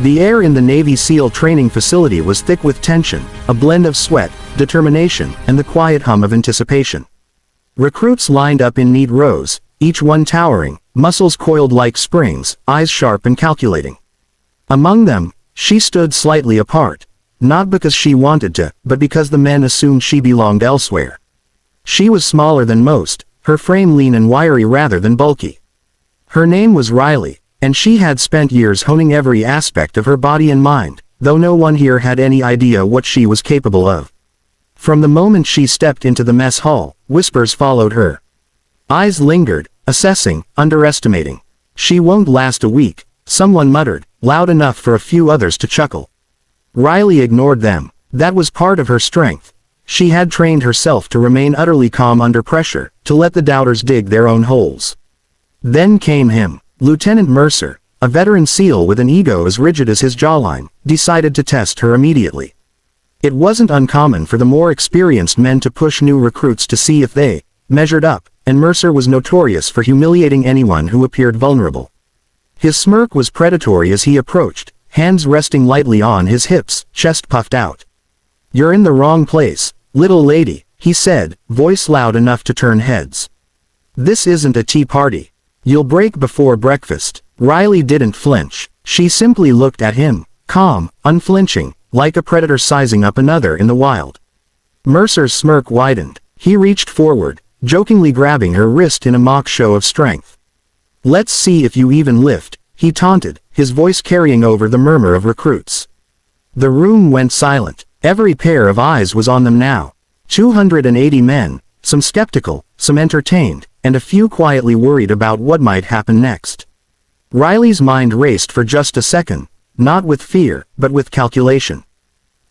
The air in the Navy SEAL training facility was thick with tension, a blend of sweat, determination, and the quiet hum of anticipation. Recruits lined up in neat rows, each one towering, muscles coiled like springs, eyes sharp and calculating. Among them, she stood slightly apart, not because she wanted to, but because the men assumed she belonged elsewhere. She was smaller than most, her frame lean and wiry rather than bulky. Her name was Riley, and she had spent years honing every aspect of her body and mind, though no one here had any idea what she was capable of. From the moment she stepped into the mess hall, whispers followed her. Eyes lingered, assessing, underestimating. "She won't last a week," someone muttered, loud enough for a few others to chuckle. Riley ignored them. That was part of her strength. She had trained herself to remain utterly calm under pressure, to let the doubters dig their own holes. Then came him. Lieutenant Mercer, a veteran SEAL with an ego as rigid as his jawline, decided to test her immediately. It wasn't uncommon for the more experienced men to push new recruits to see if they measured up, and Mercer was notorious for humiliating anyone who appeared vulnerable. His smirk was predatory as he approached, hands resting lightly on his hips, chest puffed out. "You're in the wrong place, little lady," he said, voice loud enough to turn heads. "This isn't a tea party. You'll break before breakfast." Riley didn't flinch. She simply looked at him, calm, unflinching, like a predator sizing up another in the wild. Mercer's smirk widened. He reached forward, jokingly grabbing her wrist in a mock show of strength. "Let's see if you even lift," he taunted, his voice carrying over the murmur of recruits. The room went silent. Every pair of eyes was on them now. 280 men, some skeptical, some entertained, and a few quietly worried about what might happen next. Riley's mind raced for just a second, not with fear, but with calculation.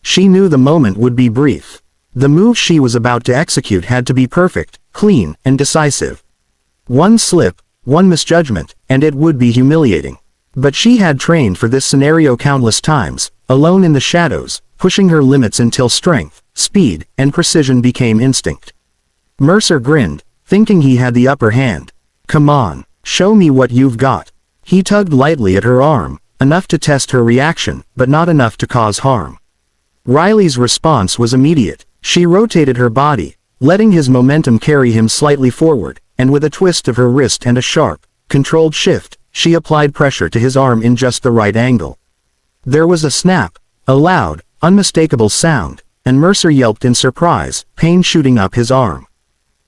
She knew the moment would be brief. The move she was about to execute had to be perfect, clean, and decisive. One slip, one misjudgment, and it would be humiliating. But she had trained for this scenario countless times, alone in the shadows, pushing her limits until strength, speed, and precision became instinct. Mercer grinned, thinking he had the upper hand. "Come on, show me what you've got." He tugged lightly at her arm, enough to test her reaction, but not enough to cause harm. Riley's response was immediate. She rotated her body, letting his momentum carry him slightly forward, and with a twist of her wrist and a sharp, controlled shift, she applied pressure to his arm in just the right angle. There was a snap, a loud, unmistakable sound, and Mercer yelped in surprise, pain shooting up his arm.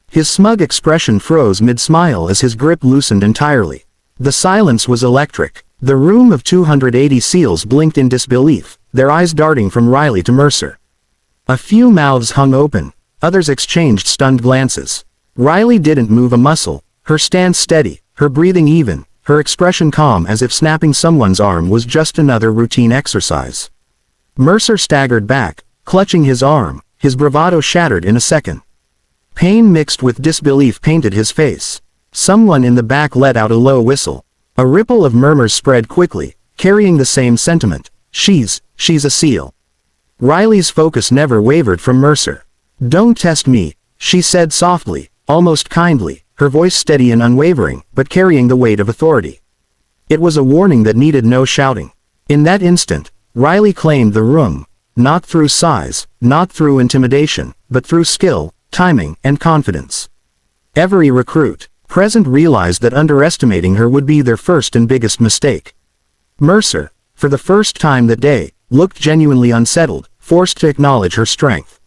His smug expression froze mid-smile as his grip loosened entirely. The silence was electric. The room of 280 SEALs blinked in disbelief, their eyes darting from Riley to Mercer. A few mouths hung open, others exchanged stunned glances. Riley didn't move a muscle, her stance steady, her breathing even, her expression calm as if snapping someone's arm was just another routine exercise. Mercer staggered back, clutching his arm, his bravado shattered in a second. Pain mixed with disbelief painted his face. Someone in the back let out a low whistle. A ripple of murmurs spread quickly, carrying the same sentiment. She's a SEAL. Riley's focus never wavered from Mercer. "Don't test me," she said softly, almost kindly, her voice steady and unwavering, but carrying the weight of authority. It was a warning that needed no shouting. In that instant, Riley claimed the room, not through size, not through intimidation, but through skill, timing, and confidence. Every recruit present realized that underestimating her would be their first and biggest mistake. Mercer, for the first time that day, looked genuinely unsettled, forced to acknowledge her strength.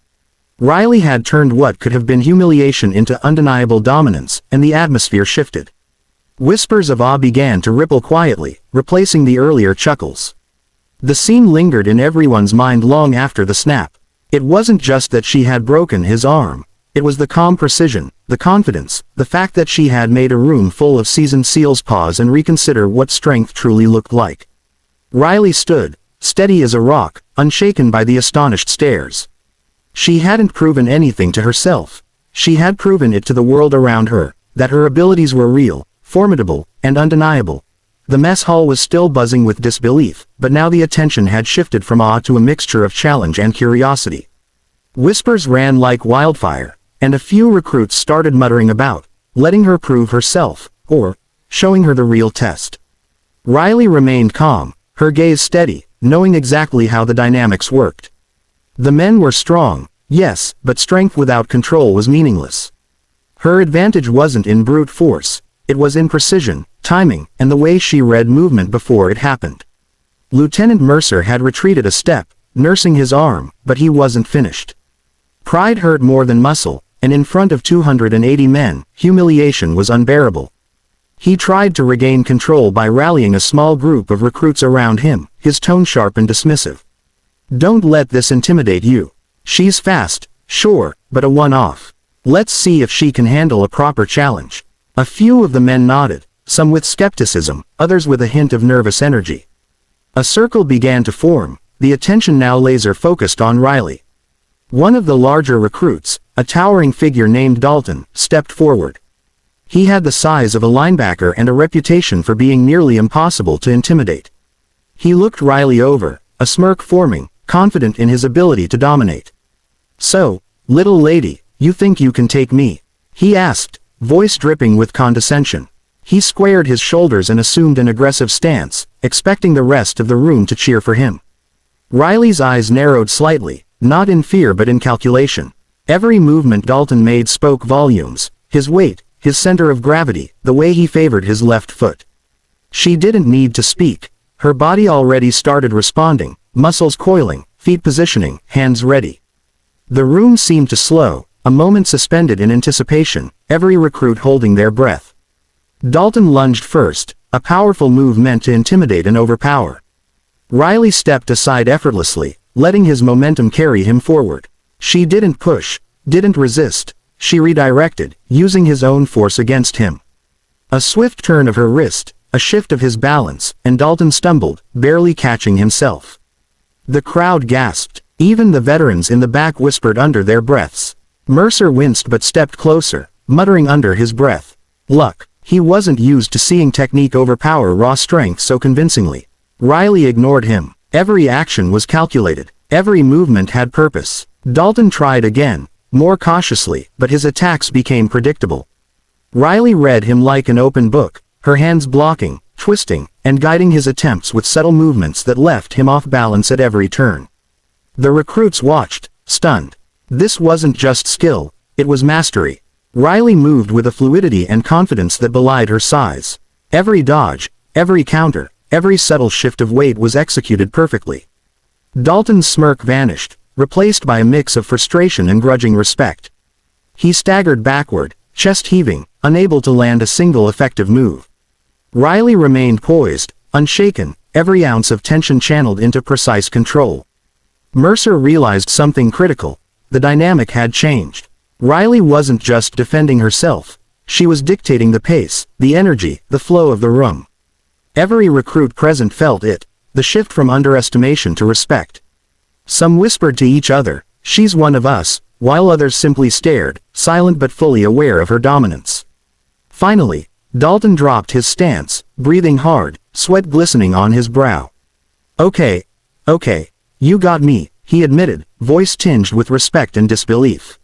Riley had turned what could have been humiliation into undeniable dominance, and the atmosphere shifted. Whispers of awe began to ripple quietly, replacing the earlier chuckles. The scene lingered in everyone's mind long after the snap. It wasn't just that she had broken his arm. It was the calm precision, the confidence, the fact that she had made a room full of seasoned SEALs pause and reconsider what strength truly looked like. Riley stood, steady as a rock, unshaken by the astonished stares. She hadn't proven anything to herself. She had proven it to the world around her, that her abilities were real, formidable, and undeniable. The mess hall was still buzzing with disbelief, but now the attention had shifted from awe to a mixture of challenge and curiosity. Whispers ran like wildfire, and a few recruits started muttering about, letting her prove herself, or showing her the real test. Riley remained calm, her gaze steady, knowing exactly how the dynamics worked. The men were strong, yes, but strength without control was meaningless. Her advantage wasn't in brute force, it was in precision, timing, and the way she read movement before it happened. Lieutenant Mercer had retreated a step, nursing his arm, but he wasn't finished. Pride hurt more than muscle, and in front of 280 men, humiliation was unbearable. He tried to regain control by rallying a small group of recruits around him, his tone sharp and dismissive. "Don't let this intimidate you. She's fast, sure, but a one-off. Let's see if she can handle a proper challenge." A few of the men nodded, some with skepticism, others with a hint of nervous energy. A circle began to form, the attention now laser-focused on Riley. One of the larger recruits, a towering figure named Dalton, stepped forward. He had the size of a linebacker and a reputation for being nearly impossible to intimidate. He looked Riley over, a smirk forming, confident in his ability to dominate. "So, little lady, you think you can take me?" he asked, voice dripping with condescension. He squared his shoulders and assumed an aggressive stance, expecting the rest of the room to cheer for him. Riley's eyes narrowed slightly, not in fear but in calculation. Every movement Dalton made spoke volumes, his weight, his center of gravity, the way he favored his left foot. She didn't need to speak. Her body already started responding, muscles coiling, feet positioning, hands ready. The room seemed to slow, a moment suspended in anticipation, every recruit holding their breath. Dalton lunged first, a powerful move meant to intimidate and overpower. Riley stepped aside effortlessly, letting his momentum carry him forward. She didn't push, didn't resist. She redirected, using his own force against him. A swift turn of her wrist, a shift of his balance, and Dalton stumbled, barely catching himself. The crowd gasped. Even the veterans in the back whispered under their breaths. Mercer winced but stepped closer, muttering under his breath. Luck. He wasn't used to seeing technique overpower raw strength so convincingly. Riley ignored him. Every action was calculated. Every movement had purpose. Dalton tried again, more cautiously, but his attacks became predictable. Riley read him like an open book, her hands blocking, twisting, and guiding his attempts with subtle movements that left him off balance at every turn. The recruits watched, stunned. This wasn't just skill, it was mastery. Riley moved with a fluidity and confidence that belied her size. Every dodge, every counter, every subtle shift of weight was executed perfectly. Dalton's smirk vanished, replaced by a mix of frustration and grudging respect. He staggered backward, chest heaving, unable to land a single effective move. Riley remained poised, unshaken, every ounce of tension channeled into precise control. Mercer realized something critical. The dynamic had changed. Riley wasn't just defending herself. She was dictating the pace, the energy, the flow of the room. Every recruit present felt it, the shift from underestimation to respect. Some whispered to each other, "She's one of us," while others simply stared, silent but fully aware of her dominance. Finally, Dalton dropped his stance, breathing hard, sweat glistening on his brow. Okay, you got me," he admitted, voice tinged with respect and disbelief.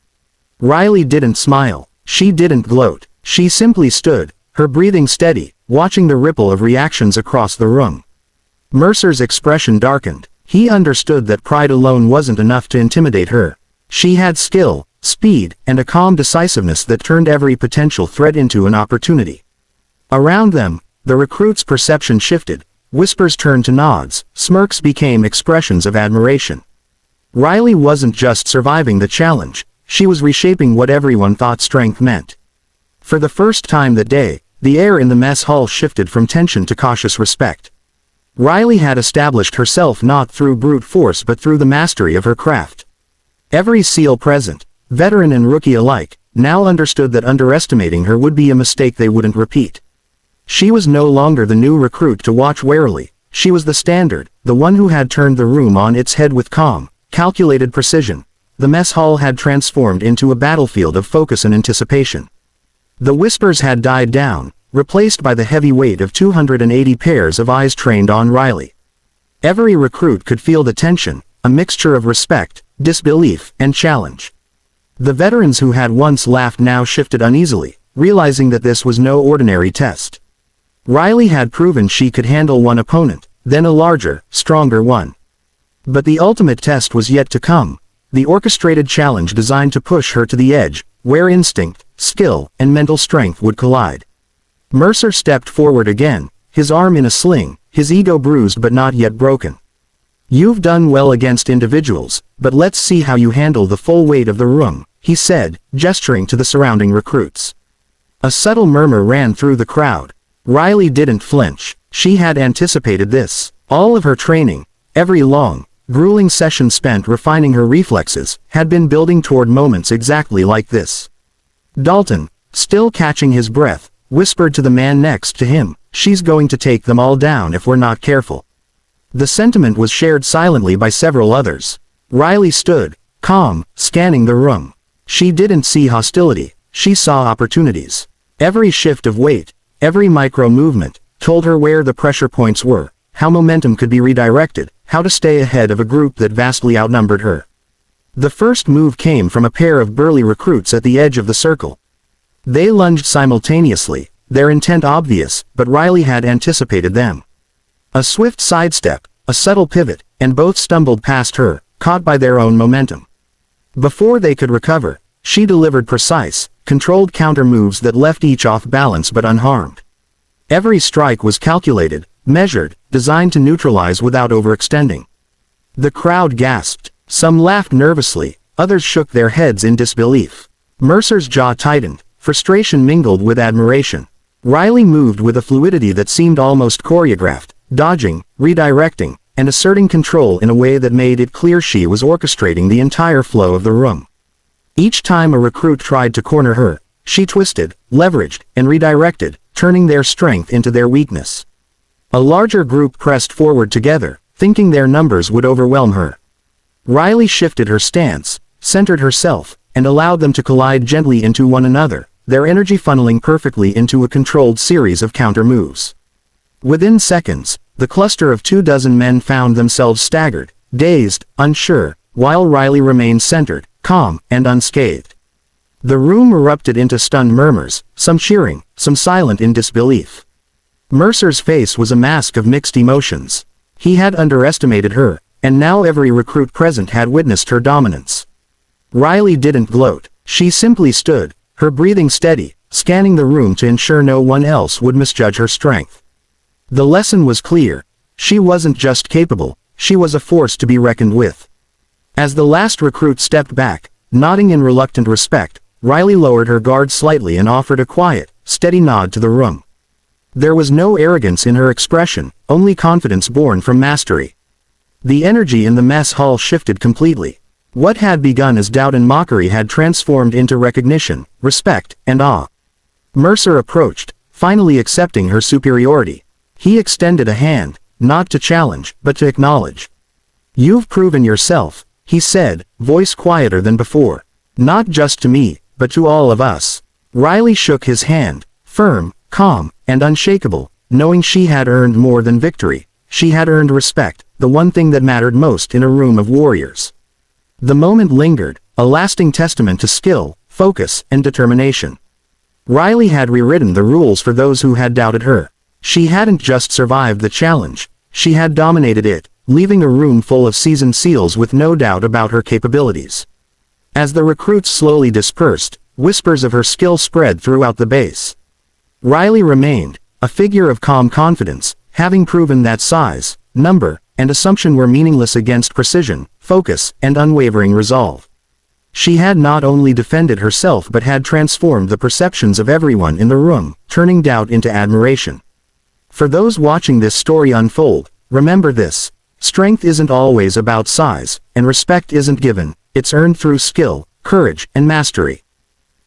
Riley didn't smile. She didn't gloat. She simply stood, her breathing steady, watching the ripple of reactions across the room. Mercer's expression darkened. He understood that pride alone wasn't enough to intimidate her. She had skill, speed, and a calm decisiveness that turned every potential threat into an opportunity. Around them, the recruits' perception shifted. Whispers turned to nods, smirks became expressions of admiration. Riley wasn't just surviving the challenge, she was reshaping what everyone thought strength meant. For the first time that day, the air in the mess hall shifted from tension to cautious respect. Riley had established herself not through brute force but through the mastery of her craft. Every SEAL present, veteran and rookie alike, now understood that underestimating her would be a mistake they wouldn't repeat. She was no longer the new recruit to watch warily. She was the standard, the one who had turned the room on its head with calm, calculated precision. The mess hall had transformed into a battlefield of focus and anticipation. The whispers had died down, replaced by the heavy weight of 280 pairs of eyes trained on Riley. Every recruit could feel the tension, a mixture of respect, disbelief, and challenge. The veterans who had once laughed now shifted uneasily, realizing that this was no ordinary test. Riley had proven she could handle one opponent, then a larger, stronger one. But the ultimate test was yet to come. The orchestrated challenge designed to push her to the edge, where instinct, skill, and mental strength would collide. Mercer stepped forward again, his arm in a sling, his ego bruised but not yet broken. "You've done well against individuals, but let's see how you handle the full weight of the room," he said, gesturing to the surrounding recruits. A subtle murmur ran through the crowd. Riley didn't flinch. She had anticipated this. All of her training, every long, grueling session spent refining her reflexes, had been building toward moments exactly like this. Dalton, still catching his breath, whispered to the man next to him, "She's going to take them all down if we're not careful." The sentiment was shared silently by several others. Riley stood, calm, scanning the room. She didn't see hostility, she saw opportunities. Every shift of weight, every micro-movement, told her where the pressure points were, how momentum could be redirected, how to stay ahead of a group that vastly outnumbered her. The first move came from a pair of burly recruits at the edge of the circle. They lunged simultaneously, their intent obvious, but Riley had anticipated them. A swift sidestep, a subtle pivot, and both stumbled past her, caught by their own momentum. Before they could recover, she delivered precise, controlled counter moves that left each off balance but unharmed. Every strike was calculated, measured, designed to neutralize without overextending. The crowd gasped. Some laughed nervously, others shook their heads in disbelief. Mercer's jaw tightened, frustration mingled with admiration. Riley moved with a fluidity that seemed almost choreographed, dodging, redirecting, and asserting control in a way that made it clear she was orchestrating the entire flow of the room. Each time a recruit tried to corner her, she twisted, leveraged, and redirected, turning their strength into their weakness. A larger group pressed forward together, thinking their numbers would overwhelm her. Riley shifted her stance, centered herself, and allowed them to collide gently into one another, their energy funneling perfectly into a controlled series of counter moves. Within seconds, the cluster of 24 men found themselves staggered, dazed, unsure, while Riley remained centered, calm, and unscathed. The room erupted into stunned murmurs, some cheering, some silent in disbelief. Mercer's face was a mask of mixed emotions. He had underestimated her, and now every recruit present had witnessed her dominance. Riley didn't gloat. She simply stood, her breathing steady, scanning the room to ensure no one else would misjudge her strength. The lesson was clear. She wasn't just capable, she was a force to be reckoned with. As the last recruit stepped back, nodding in reluctant respect, Riley lowered her guard slightly and offered a quiet, steady nod to the room. There was no arrogance in her expression, only confidence born from mastery. The energy in the mess hall shifted completely. What had begun as doubt and mockery had transformed into recognition, respect, and awe. Mercer approached, finally accepting her superiority. He extended a hand, not to challenge, but to acknowledge. "You've proven yourself," he said, voice quieter than before. "Not just to me, but to all of us." Riley shook his hand, firm, calm, and unshakable, knowing she had earned more than victory. She had earned respect, the one thing that mattered most in a room of warriors. The moment lingered, a lasting testament to skill, focus, and determination. Riley had rewritten the rules for those who had doubted her. She hadn't just survived the challenge, she had dominated it, leaving a room full of seasoned SEALs with no doubt about her capabilities. As the recruits slowly dispersed, whispers of her skill spread throughout the base. Riley remained, a figure of calm confidence, having proven that size, number, and assumption were meaningless against precision, focus, and unwavering resolve. She had not only defended herself but had transformed the perceptions of everyone in the room, turning doubt into admiration. For those watching this story unfold, remember this: strength isn't always about size, and respect isn't given, it's earned through skill, courage, and mastery.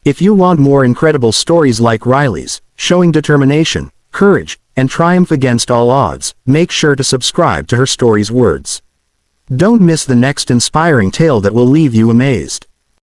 If you want more incredible stories like Riley's, showing determination, courage, and triumph against all odds, make sure to subscribe to Her Stories Words. Don't miss the next inspiring tale that will leave you amazed.